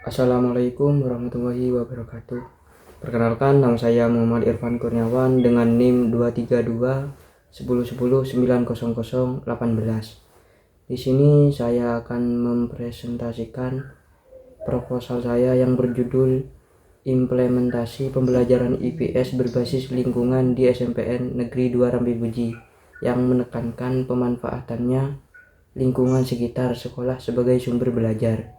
Assalamualaikum warahmatullahi wabarakatuh. Perkenalkan, nama saya Muhammad Irfan Kurniawan dengan NIM 232 1010 900 18. Di sini saya akan mempresentasikan proposal saya yang berjudul Implementasi Pembelajaran IPS Berbasis Lingkungan di SMPN Negeri 2 Rambi Buji, yang menekankan pemanfaatannya lingkungan sekitar sekolah sebagai sumber belajar.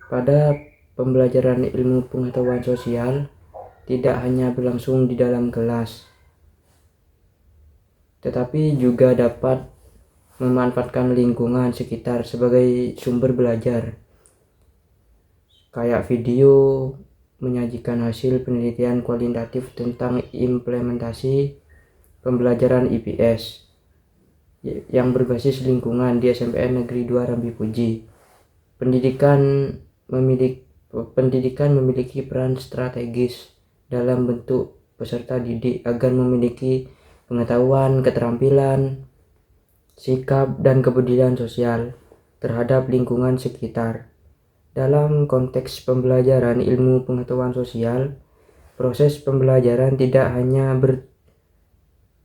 Pada pembelajaran ilmu pengetahuan sosial tidak hanya berlangsung di dalam kelas, tetapi juga dapat memanfaatkan lingkungan sekitar sebagai sumber belajar. Kayak video menyajikan hasil penelitian kualitatif tentang implementasi pembelajaran IPS yang berbasis lingkungan di SMPN Negeri 2 Rambi Puji. Pendidikan memiliki peran strategis dalam bentuk peserta didik agar memiliki pengetahuan, keterampilan, sikap, dan kepedulian sosial terhadap lingkungan sekitar. Dalam konteks pembelajaran ilmu pengetahuan sosial, proses pembelajaran tidak hanya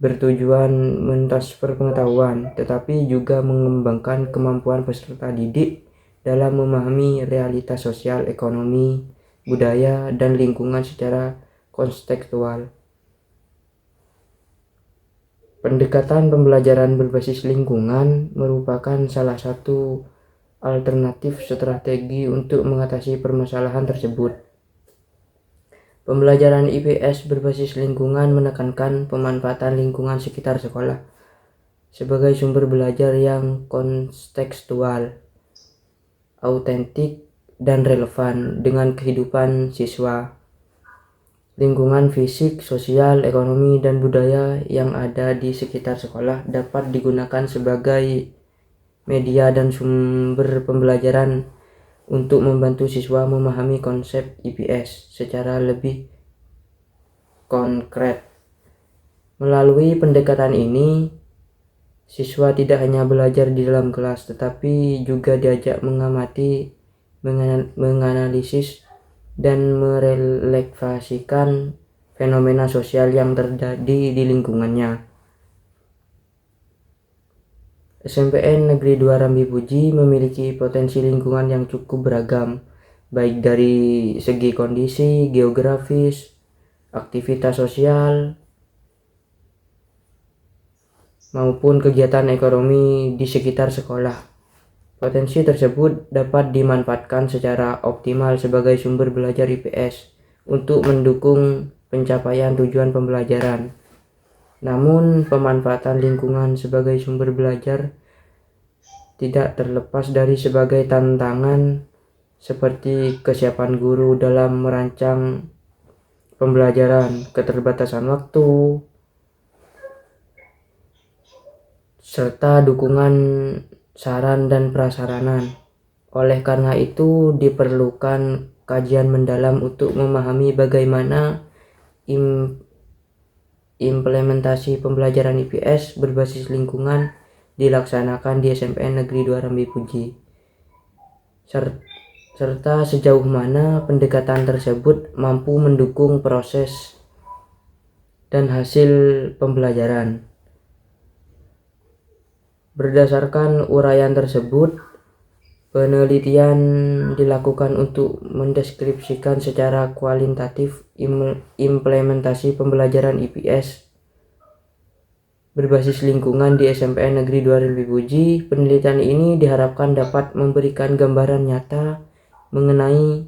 bertujuan mentransfer pengetahuan, tetapi juga mengembangkan kemampuan peserta didik dalam memahami realitas sosial, ekonomi, budaya, dan lingkungan secara kontekstual. Pendekatan pembelajaran berbasis lingkungan merupakan salah satu alternatif strategi untuk mengatasi permasalahan tersebut. Pembelajaran IPS berbasis lingkungan menekankan pemanfaatan lingkungan sekitar sekolah sebagai sumber belajar yang kontekstual, autentik, dan relevan dengan kehidupan siswa. Lingkungan fisik, sosial, ekonomi, dan budaya yang ada di sekitar sekolah dapat digunakan sebagai media dan sumber pembelajaran untuk membantu siswa memahami konsep IPS secara lebih konkret. Melalui pendekatan ini, siswa tidak hanya belajar di dalam kelas, tetapi juga diajak mengamati, menganalisis, dan merefleksikan fenomena sosial yang terjadi di lingkungannya. SMPN Negeri 2 Rambi Puji memiliki potensi lingkungan yang cukup beragam, baik dari segi kondisi, geografis, aktivitas sosial, maupun kegiatan ekonomi di sekitar sekolah. Potensi tersebut dapat dimanfaatkan secara optimal sebagai sumber belajar IPS untuk mendukung pencapaian tujuan pembelajaran. Namun, pemanfaatan lingkungan sebagai sumber belajar tidak terlepas dari sebagai tantangan seperti kesiapan guru dalam merancang pembelajaran, keterbatasan waktu, serta dukungan saran dan prasarana. Oleh karena itu, diperlukan kajian mendalam untuk memahami bagaimana implementasi pembelajaran IPS berbasis lingkungan dilaksanakan di SMPN Negeri 2 Rambi Puji, serta sejauh mana pendekatan tersebut mampu mendukung proses dan hasil pembelajaran. Berdasarkan uraian tersebut, penelitian dilakukan untuk mendeskripsikan secara kualitatif implementasi pembelajaran IPS berbasis lingkungan di SMPN Negeri 2 Rambi Puji. Penelitian ini diharapkan dapat memberikan gambaran nyata mengenai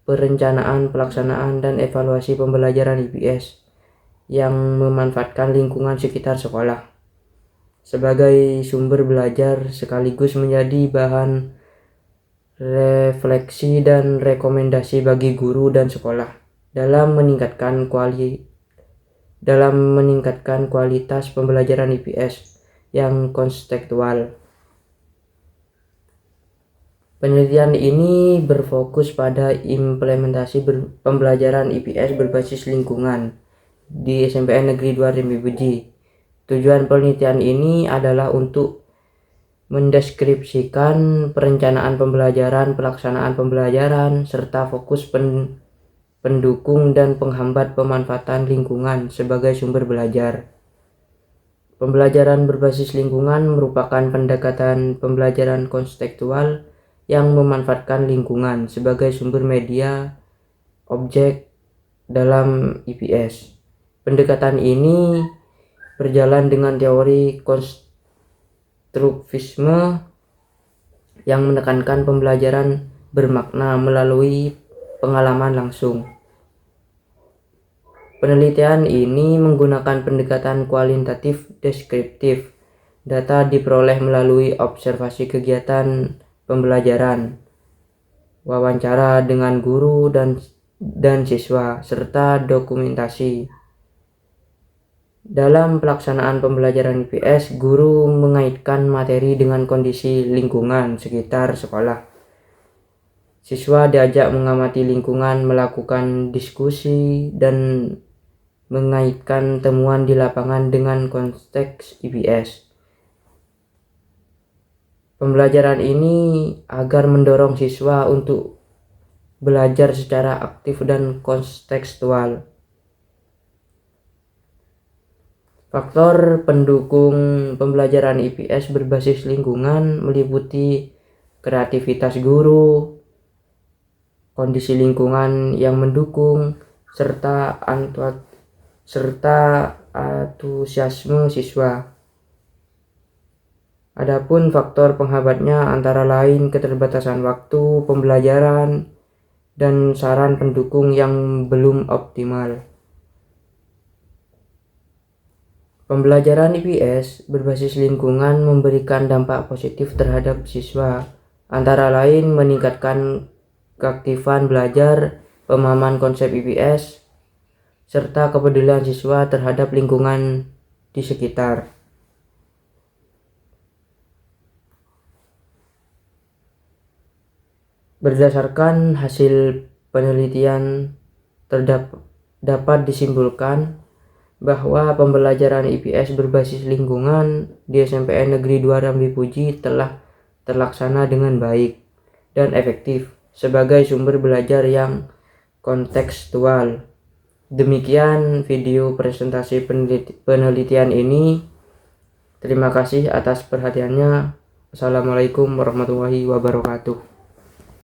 perencanaan, pelaksanaan, dan evaluasi pembelajaran IPS yang memanfaatkan lingkungan sekitar sekolah sebagai sumber belajar, sekaligus menjadi bahan refleksi dan rekomendasi bagi guru dan sekolah dalam meningkatkan kualitas pembelajaran IPS yang kontekstual. Penelitian ini berfokus pada implementasi pembelajaran IPS berbasis lingkungan di SMPN Negeri 2 Rambi Puji. Tujuan penelitian ini adalah untuk mendeskripsikan perencanaan pembelajaran, pelaksanaan pembelajaran, serta fokus pendukung dan penghambat pemanfaatan lingkungan sebagai sumber belajar. Pembelajaran berbasis lingkungan merupakan pendekatan pembelajaran konstekstual yang memanfaatkan lingkungan sebagai sumber media objek dalam IPS. Pendekatan ini berjalan dengan teori konstruktivisme yang menekankan pembelajaran bermakna melalui pengalaman langsung. Penelitian ini menggunakan pendekatan kualitatif deskriptif. Data diperoleh melalui observasi kegiatan pembelajaran, wawancara dengan guru dan siswa, serta dokumentasi. Dalam pelaksanaan pembelajaran IPS, guru mengaitkan materi dengan kondisi lingkungan sekitar sekolah. Siswa diajak mengamati lingkungan, melakukan diskusi, dan mengaitkan temuan di lapangan dengan konteks IPS. Pembelajaran ini agar mendorong siswa untuk belajar secara aktif dan kontekstual. Faktor pendukung pembelajaran IPS berbasis lingkungan meliputi kreativitas guru, kondisi lingkungan yang mendukung, serta antusiasme siswa. Adapun faktor penghambatnya antara lain keterbatasan waktu pembelajaran dan saran pendukung yang belum optimal. Pembelajaran IPS berbasis lingkungan memberikan dampak positif terhadap siswa, antara lain meningkatkan keaktifan belajar, pemahaman konsep IPS, serta kepedulian siswa terhadap lingkungan di sekitar. Berdasarkan hasil penelitian dapat disimpulkan bahwa pembelajaran IPS berbasis lingkungan di SMPN Negeri 2 Rambi Puji telah terlaksana dengan baik dan efektif sebagai sumber belajar yang kontekstual. Demikian video presentasi penelitian ini. Terima kasih atas perhatiannya. Assalamualaikum warahmatullahi wabarakatuh.